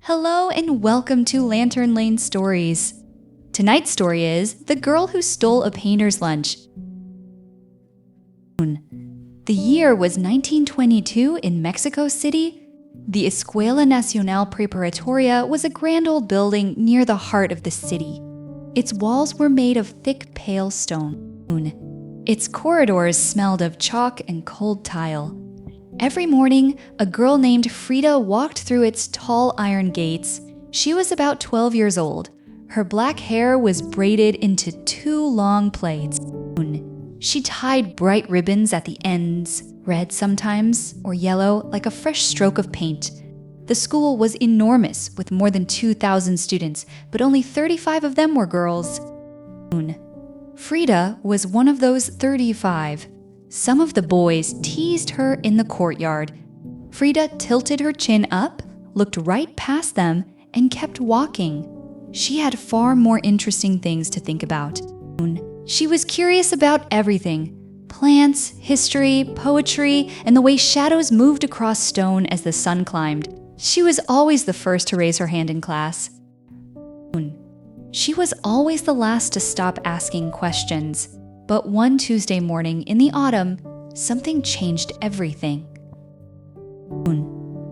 Hello and welcome to Lantern Lane Stories. Tonight's story is The Girl Who Stole a Painter's Lunch. The year was 1922 in Mexico City. The Escuela Nacional Preparatoria was a grand old building near the heart of the city. Its walls were made of thick pale stone. Its corridors smelled of chalk and cold tile. Every morning, a girl named Frida walked through its tall iron gates. She was about 12 years old. Her black hair was braided into two long plaits. She tied bright ribbons at the ends, red sometimes, or yellow, like a fresh stroke of paint. The school was enormous, with more than 2,000 students, but only 35 of them were girls. Frida was one of those 35. Some of the boys teased her in the courtyard. Frida tilted her chin up, looked right past them, and kept walking. She had far more interesting things to think about. She was curious about everything: plants, history, poetry, and the way shadows moved across stone as the sun climbed. She was always the first to raise her hand in class. She was always the last to stop asking questions. But one Tuesday morning in the autumn, something changed everything.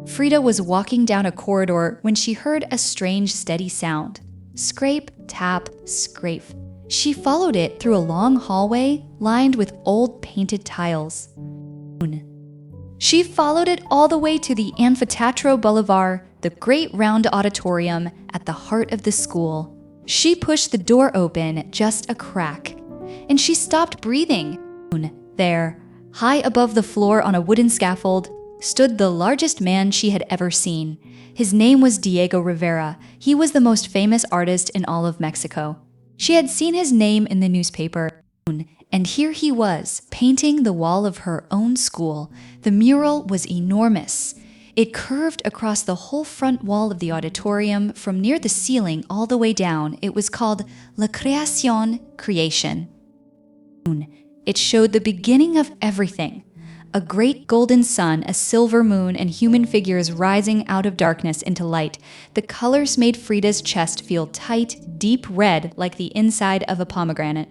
Frida was walking down a corridor when she heard a strange, steady sound. Scrape, tap, scrape. She followed it through a long hallway lined with old painted tiles. She followed it all the way to the Anfiteatro Boulevard, the great round auditorium at the heart of the school. She pushed the door open just a crack, and she stopped breathing. There, high above the floor on a wooden scaffold, stood the largest man she had ever seen. His name was Diego Rivera. He was the most famous artist in all of Mexico. She had seen his name in the newspaper, and here he was, painting the wall of her own school. The mural was enormous. It curved across the whole front wall of the auditorium from near the ceiling all the way down. It was called La Creación, Creation. It showed the beginning of everything. A great golden sun, a silver moon, and human figures rising out of darkness into light. The colors made Frida's chest feel tight, deep red like the inside of a pomegranate.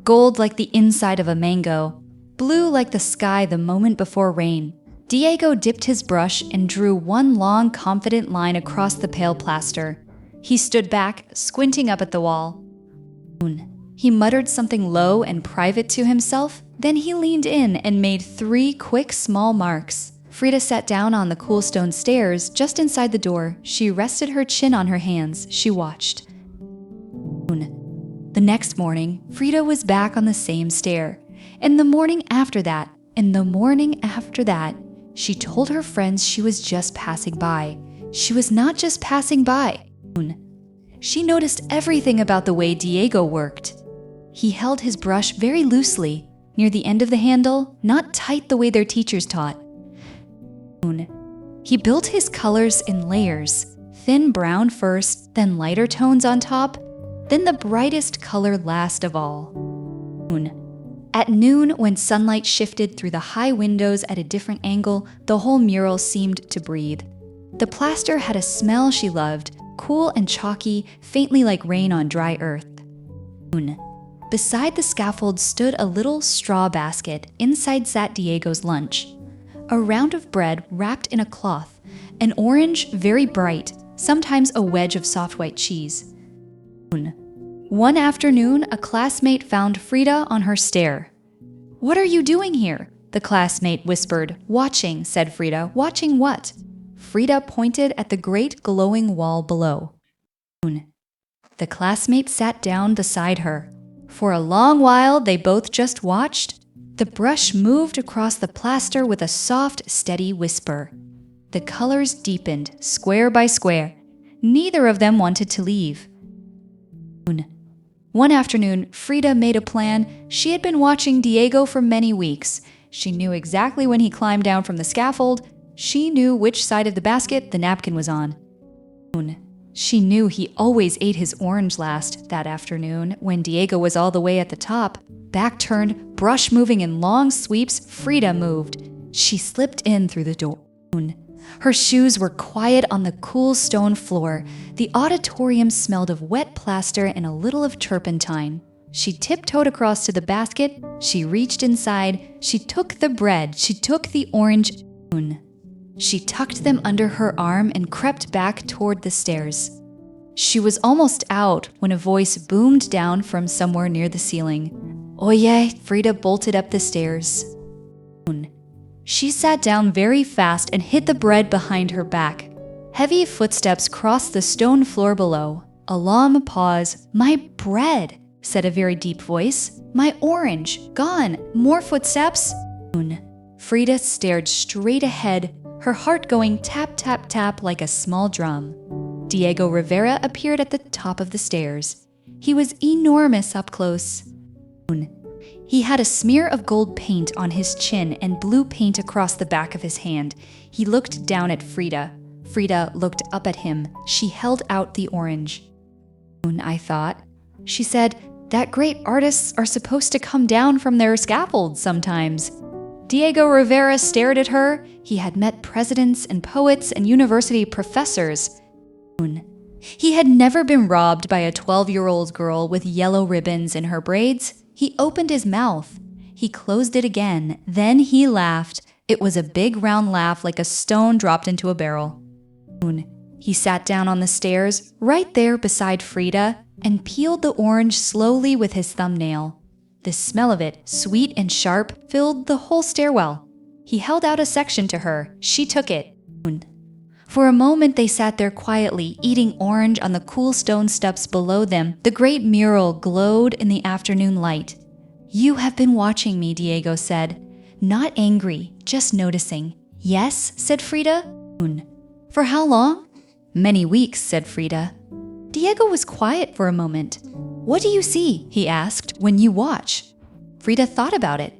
Gold like the inside of a mango. Blue like the sky the moment before rain. Diego dipped his brush and drew one long, confident line across the pale plaster. He stood back, squinting up at the wall. He muttered something low and private to himself, then he leaned in and made 3 quick, small marks. Frida sat down on the cool stone stairs just inside the door. She rested her chin on her hands. She watched. The next morning, Frida was back on the same stair. And the morning after that, she told her friends she was just passing by. She was not just passing by. She noticed everything about the way Diego worked. He held his brush very loosely, near the end of the handle, not tight the way their teachers taught. He built his colors in layers, thin brown first, then lighter tones on top, then the brightest color last of all. At noon, when sunlight shifted through the high windows at a different angle, the whole mural seemed to breathe. The plaster had a smell she loved, cool and chalky, faintly like rain on dry earth. Beside the scaffold stood a little straw basket. Inside sat Diego's lunch. A round of bread wrapped in a cloth, an orange, very bright, sometimes a wedge of soft white cheese. One afternoon, a classmate found Frida on her stair. "What are you doing here?" the classmate whispered. "Watching," said Frida. "Watching what?" Frida pointed at the great glowing wall below. The classmate sat down beside her. For a long while, they both just watched. The brush moved across the plaster with a soft, steady whisper. The colors deepened, square by square. Neither of them wanted to leave. One afternoon, Frida made a plan. She had been watching Diego for many weeks. She knew exactly when he climbed down from the scaffold. She knew which side of the basket the napkin was on. She knew he always ate his orange last. That afternoon, when Diego was all the way at the top, back turned, brush moving in long sweeps, Frida moved. She slipped in through the door. Her shoes were quiet on the cool stone floor. The auditorium smelled of wet plaster and a little of turpentine. She tiptoed across to the basket. She reached inside. She took the bread. She took the orange spoon. She tucked them under her arm and crept back toward the stairs. She was almost out when a voice boomed down from somewhere near the ceiling. Oye, Frida bolted up the stairs. She sat down very fast and hid the bread behind her back. Heavy footsteps crossed the stone floor below. A long pause. My bread, said a very deep voice. My orange, gone. More footsteps. Frida stared straight ahead, her heart going tap, tap, tap like a small drum. Diego Rivera appeared at the top of the stairs. He was enormous up close. He had a smear of gold paint on his chin and blue paint across the back of his hand. He looked down at Frida. Frida looked up at him. She held out the orange. I thought. She said that great artists are supposed to come down from their scaffolds sometimes. Diego Rivera stared at her. He had met presidents and poets and university professors. He had never been robbed by a 12-year-old girl with yellow ribbons in her braids. He opened his mouth. He closed it again. Then he laughed. It was a big round laugh like a stone dropped into a barrel. He sat down on the stairs, right there beside Frida, and peeled the orange slowly with his thumbnail. The smell of it, sweet and sharp, filled the whole stairwell. He held out a section to her. She took it. For a moment they sat there quietly, eating orange on the cool stone steps below them. The great mural glowed in the afternoon light. You have been watching me, Diego said. Not angry, just noticing. Yes, said Frida. For how long? Many weeks, said Frida. Diego was quiet for a moment. What do you see, he asked, when you watch? Frida thought about it.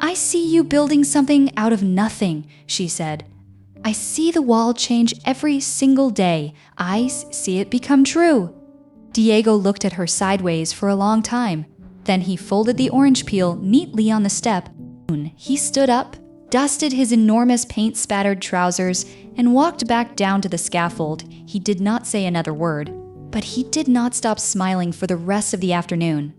I see you building something out of nothing, she said. I see the wall change every single day. I see it become true. Diego looked at her sideways for a long time. Then he folded the orange peel neatly on the step. He stood up, dusted his enormous paint-spattered trousers, and walked back down to the scaffold. He did not say another word, but he did not stop smiling for the rest of the afternoon.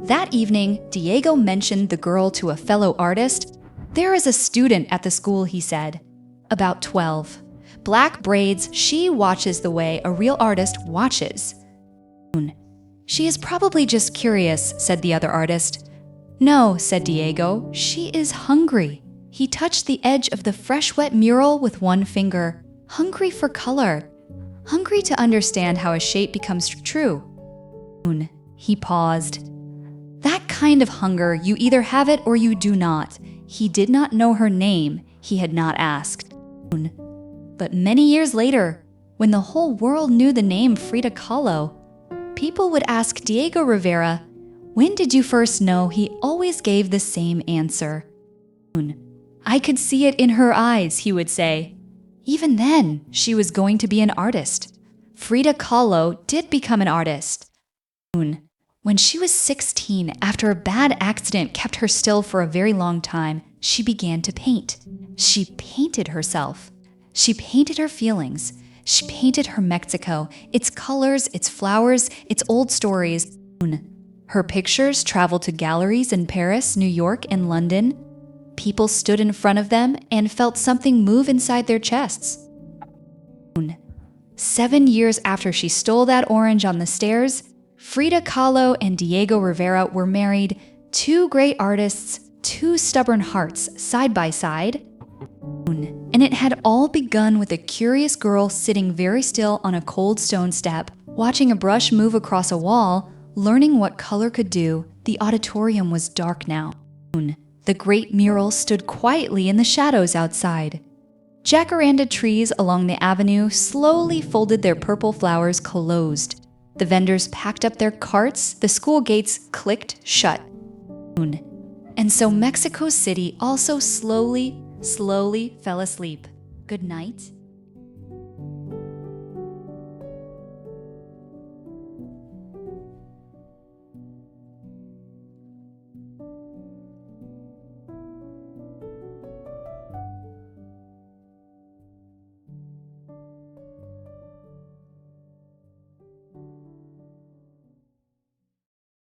That evening, Diego mentioned the girl to a fellow artist. There is a student at the school, he said. About 12. Black braids, she watches the way a real artist watches. She is probably just curious, said the other artist. No, said Diego, she is hungry. He touched the edge of the fresh wet mural with one finger. Hungry for color. Hungry to understand how a shape becomes true. He paused. That kind of hunger, you either have it or you do not. He did not know her name. He had not asked. But many years later, when the whole world knew the name Frida Kahlo, people would ask Diego Rivera, when did you first know? He always gave the same answer. I could see it in her eyes, he would say. Even then, she was going to be an artist. Frida Kahlo did become an artist. When she was 16, after a bad accident kept her still for a very long time, she began to paint. She painted herself. She painted her feelings. She painted her Mexico, its colors, its flowers, its old stories. Her pictures traveled to galleries in Paris, New York, and London. People stood in front of them and felt something move inside their chests. 7 years after she stole that orange on the stairs, Frida Kahlo and Diego Rivera were married, two great artists, two stubborn hearts, side by side. And it had all begun with a curious girl sitting very still on a cold stone step, watching a brush move across a wall, learning what color could do. The auditorium was dark now. The great mural stood quietly in the shadows outside. Jacaranda trees along the avenue slowly folded their purple flowers closed. The vendors packed up their carts, the school gates clicked shut. And so Mexico City also slowly fell asleep. Good night.